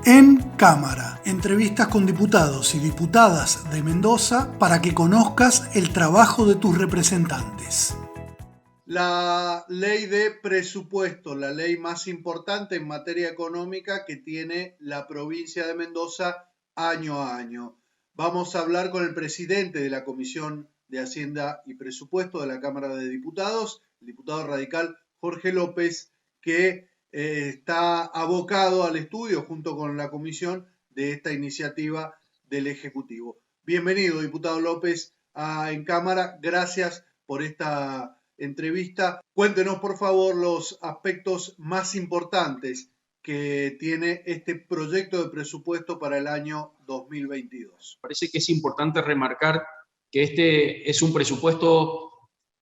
En Cámara, entrevistas con diputados y diputadas de Mendoza para que conozcas el trabajo de tus representantes. La ley de presupuesto, la ley más importante en materia económica que tiene la provincia de Mendoza año a año. Vamos a hablar con el presidente de la Comisión de Hacienda y Presupuesto de la Cámara de Diputados, el diputado radical Jorge López, que está abocado al estudio junto con la comisión de esta iniciativa del Ejecutivo. Bienvenido, diputado López, En Cámara. Gracias por esta entrevista. Cuéntenos, por favor, los aspectos más importantes que tiene este proyecto de presupuesto para el año 2022. Parece que es importante remarcar que este es un presupuesto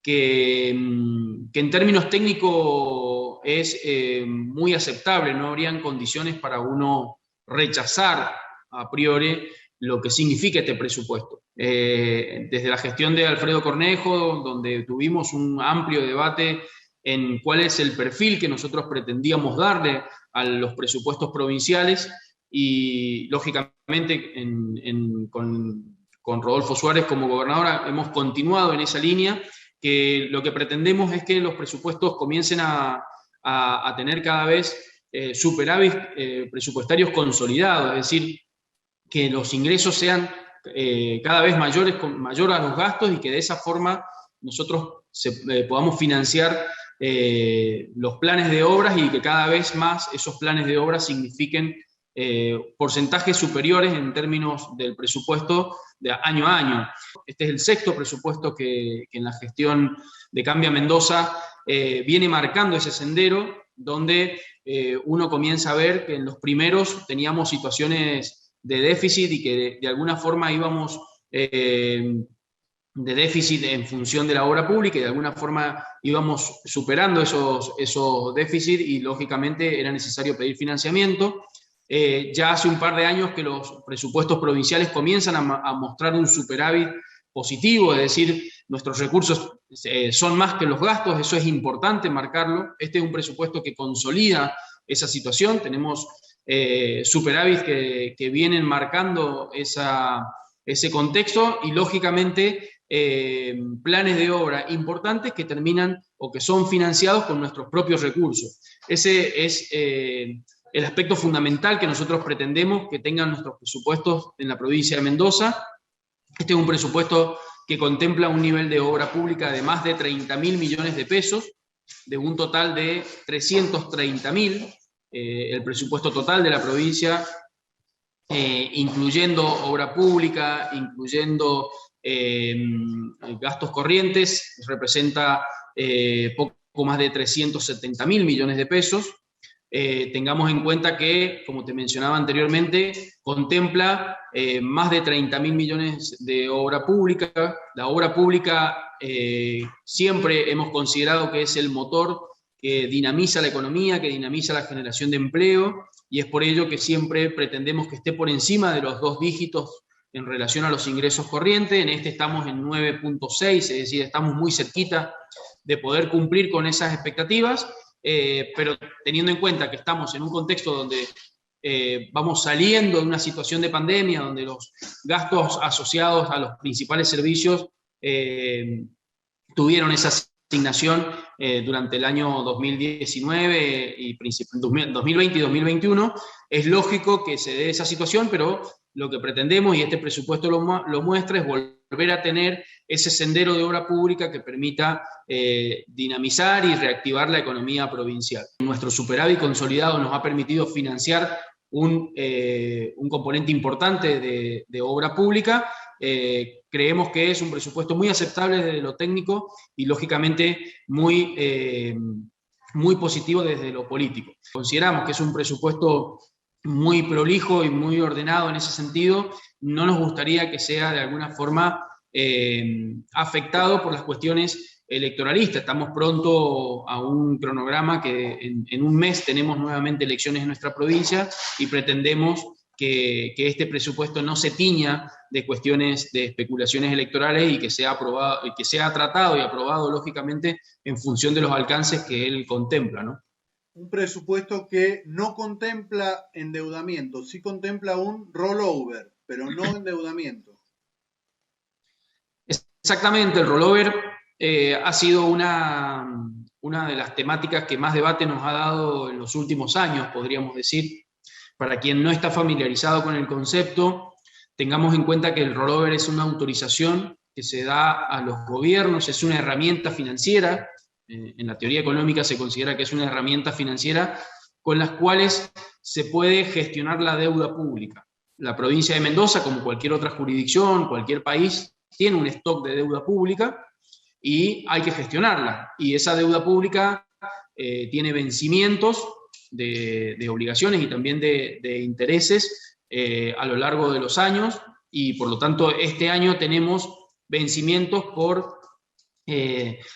que en términos técnicos es muy aceptable. No habrían condiciones para uno rechazar a priori lo que significa este presupuesto. Desde la gestión de Alfredo Cornejo, donde tuvimos un amplio debate en cuál es el perfil que nosotros pretendíamos darle a los presupuestos provinciales, y lógicamente con Rodolfo Suárez como gobernador hemos continuado en esa línea, que lo que pretendemos es que los presupuestos comiencen a tener cada vez superávit presupuestarios consolidados, es decir, que los ingresos sean cada vez mayor a los gastos, y que de esa forma nosotros podamos financiar los planes de obras, y que cada vez más esos planes de obras signifiquen porcentajes superiores en términos del presupuesto de año a año. Este es el sexto presupuesto que en la gestión de Cambia Mendoza viene marcando ese sendero, donde uno comienza a ver que en los primeros teníamos situaciones de déficit, y que de alguna forma íbamos de déficit en función de la obra pública, y de alguna forma íbamos superando esos déficits, y lógicamente era necesario pedir financiamiento. Ya hace un par de años que los presupuestos provinciales comienzan a mostrar un superávit positivo, es decir, nuestros recursos son más que los gastos. Eso es importante marcarlo. Este es un presupuesto que consolida esa situación. Tenemos superávit que vienen marcando ese contexto, y lógicamente planes de obra importantes que terminan o que son financiados con nuestros propios recursos. Ese es el aspecto fundamental que nosotros pretendemos que tengan nuestros presupuestos en la provincia de Mendoza. Este es un presupuesto que contempla un nivel de obra pública de más de 30.000 millones de pesos, de un total de 330.000, el presupuesto total de la provincia, incluyendo obra pública, incluyendo gastos corrientes, representa poco más de 370.000 millones de pesos. Tengamos en cuenta que, como te mencionaba anteriormente, contempla más de 30.000 millones de obra pública. La obra pública siempre hemos considerado que es el motor que dinamiza la economía, que dinamiza la generación de empleo, y es por ello que siempre pretendemos que esté por encima de los 2 dígitos en relación a los ingresos corrientes. En este estamos en 9.6, es decir, estamos muy cerquita de poder cumplir con esas expectativas. Pero teniendo en cuenta que estamos en un contexto donde vamos saliendo de una situación de pandemia, donde los gastos asociados a los principales servicios tuvieron esa asignación durante el año 2019 y 2020 y 2021, es lógico que se dé esa situación, pero lo que pretendemos, y este presupuesto lo muestra, es volver a tener ese sendero de obra pública que permita dinamizar y reactivar la economía provincial. Nuestro superávit consolidado nos ha permitido financiar un componente importante de obra pública. Creemos que es un presupuesto muy aceptable desde lo técnico y lógicamente muy positivo desde lo político. Consideramos que es un presupuesto muy prolijo y muy ordenado en ese sentido. No nos gustaría que sea de alguna forma afectado por las cuestiones electoralistas. Estamos pronto a un cronograma que en un mes tenemos nuevamente elecciones en nuestra provincia, y pretendemos que este presupuesto no se tiña de cuestiones de especulaciones electorales, y que sea aprobado, que sea tratado y aprobado lógicamente en función de los alcances que él contempla, ¿no? un presupuesto que no contempla endeudamiento, sí contempla un rollover, pero no endeudamiento. Exactamente, el rollover ha sido una de las temáticas que más debate nos ha dado en los últimos años, podríamos decir. Para quien no está familiarizado con el concepto, tengamos en cuenta que el rollover es una autorización que se da a los gobiernos, es una herramienta financiera, en la teoría económica se considera que es una herramienta financiera con las cuales se puede gestionar la deuda pública. La provincia de Mendoza, como cualquier otra jurisdicción, cualquier país, tiene un stock de deuda pública y hay que gestionarla. Y esa deuda pública tiene vencimientos de obligaciones y también de intereses a lo largo de los años, y por lo tanto este año tenemos vencimientos por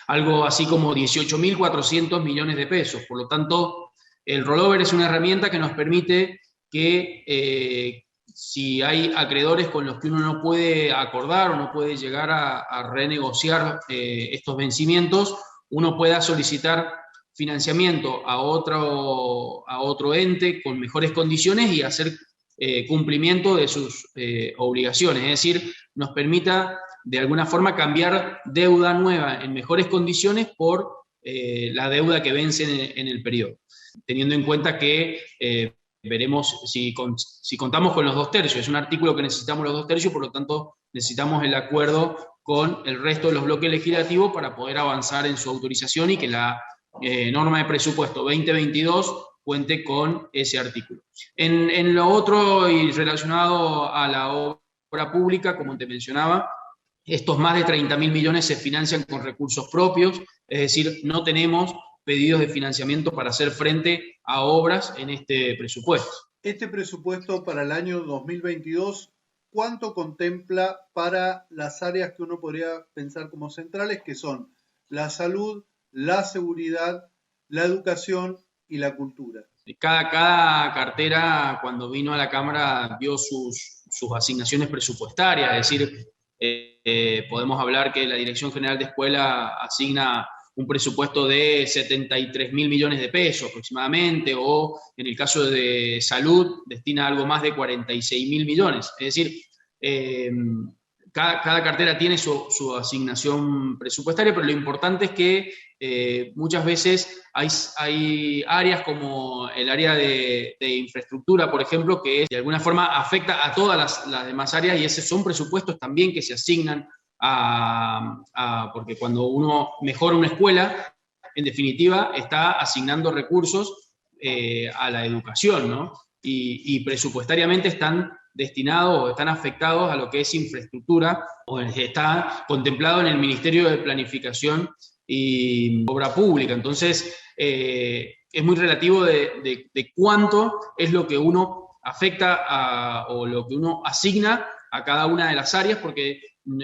algo así como 18.400 millones de pesos. Por lo tanto, el rollover es una herramienta que nos permite que si hay acreedores con los que uno no puede acordar o no puede llegar a renegociar estos vencimientos, uno pueda solicitar financiamiento a otro ente con mejores condiciones y hacer cumplimiento de sus obligaciones. Es decir, nos permita de alguna forma cambiar deuda nueva en mejores condiciones por la deuda que vence en el periodo. Teniendo en cuenta que veremos si contamos con los 2/3. Es un artículo que necesitamos los 2/3, por lo tanto necesitamos el acuerdo con el resto de los bloques legislativos para poder avanzar en su autorización y que la norma de presupuesto 2022 cuente con ese artículo. En lo otro y relacionado a la obra pública, como te mencionaba, estos más de 30.000 millones se financian con recursos propios, es decir, no tenemos pedidos de financiamiento para hacer frente a obras en este presupuesto. Este presupuesto para el año 2022, ¿cuánto contempla para las áreas que uno podría pensar como centrales, que son la salud, la seguridad, la educación y la cultura? Cada cartera, cuando vino a la Cámara, vio sus asignaciones presupuestarias, es decir, podemos hablar que la Dirección General de Escuela asigna un presupuesto de 73.000 millones de pesos aproximadamente, o en el caso de salud destina algo más de 46.000 millones. Es decir, cada cartera tiene su asignación presupuestaria, pero lo importante es que muchas veces hay áreas como el área de infraestructura, por ejemplo, que de alguna forma afecta a todas las demás áreas, y esos son presupuestos también que se asignan porque cuando uno mejora una escuela, en definitiva, está asignando recursos a la educación, ¿no? Y presupuestariamente están destinados o están afectados a lo que es infraestructura, o está contemplado en el Ministerio de Planificación y Obra Pública. Entonces, es muy relativo de cuánto es lo que uno afecta o lo que uno asigna a cada una de las áreas, porque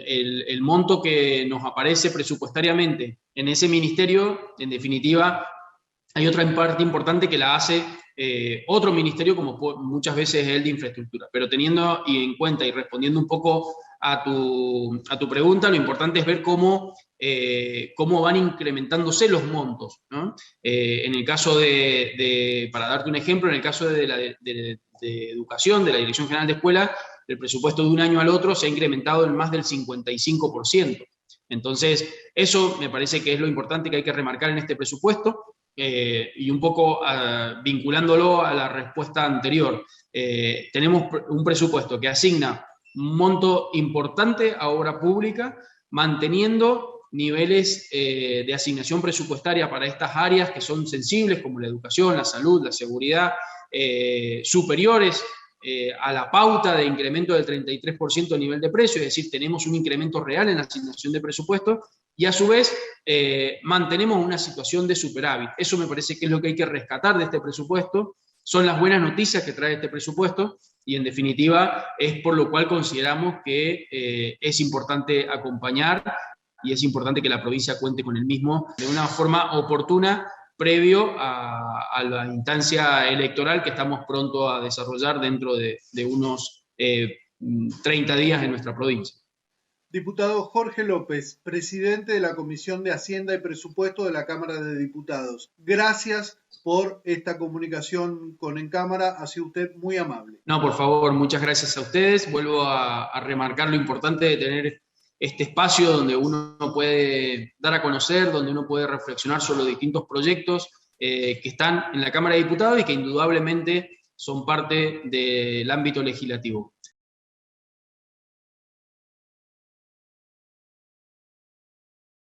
el monto que nos aparece presupuestariamente en ese ministerio, en definitiva, hay otra parte importante que la hace otro ministerio, como muchas veces es el de infraestructura. Pero teniendo en cuenta y respondiendo un poco a tu pregunta, lo importante es ver cómo van incrementándose los montos, ¿no? En el caso para darte un ejemplo, en el caso de educación, de la Dirección General de Escuela, el presupuesto de un año al otro se ha incrementado en más del 55%. Entonces, eso me parece que es lo importante que hay que remarcar en este presupuesto, y un poco vinculándolo a la respuesta anterior. Tenemos un presupuesto que asigna un monto importante a obra pública, manteniendo niveles de asignación presupuestaria para estas áreas que son sensibles, como la educación, la salud, la seguridad, superiores a la pauta de incremento del 33% de nivel de precio, es decir, tenemos un incremento real en la asignación de presupuesto, y a su vez mantenemos una situación de superávit. Eso me parece que es lo que hay que rescatar de este presupuesto, son las buenas noticias que trae este presupuesto, y en definitiva es por lo cual consideramos que es importante acompañar y es importante que la provincia cuente con el mismo de una forma oportuna, previo a la instancia electoral que estamos pronto a desarrollar dentro de unos 30 días en nuestra provincia. Diputado Jorge López, presidente de la Comisión de Hacienda y Presupuesto de la Cámara de Diputados. Gracias por esta comunicación con En Cámara, ha sido usted muy amable. No, por favor, muchas gracias a ustedes. Vuelvo a remarcar lo importante de tener este espacio donde uno puede dar a conocer, donde uno puede reflexionar sobre los distintos proyectos que están en la Cámara de Diputados y que indudablemente son parte del ámbito legislativo.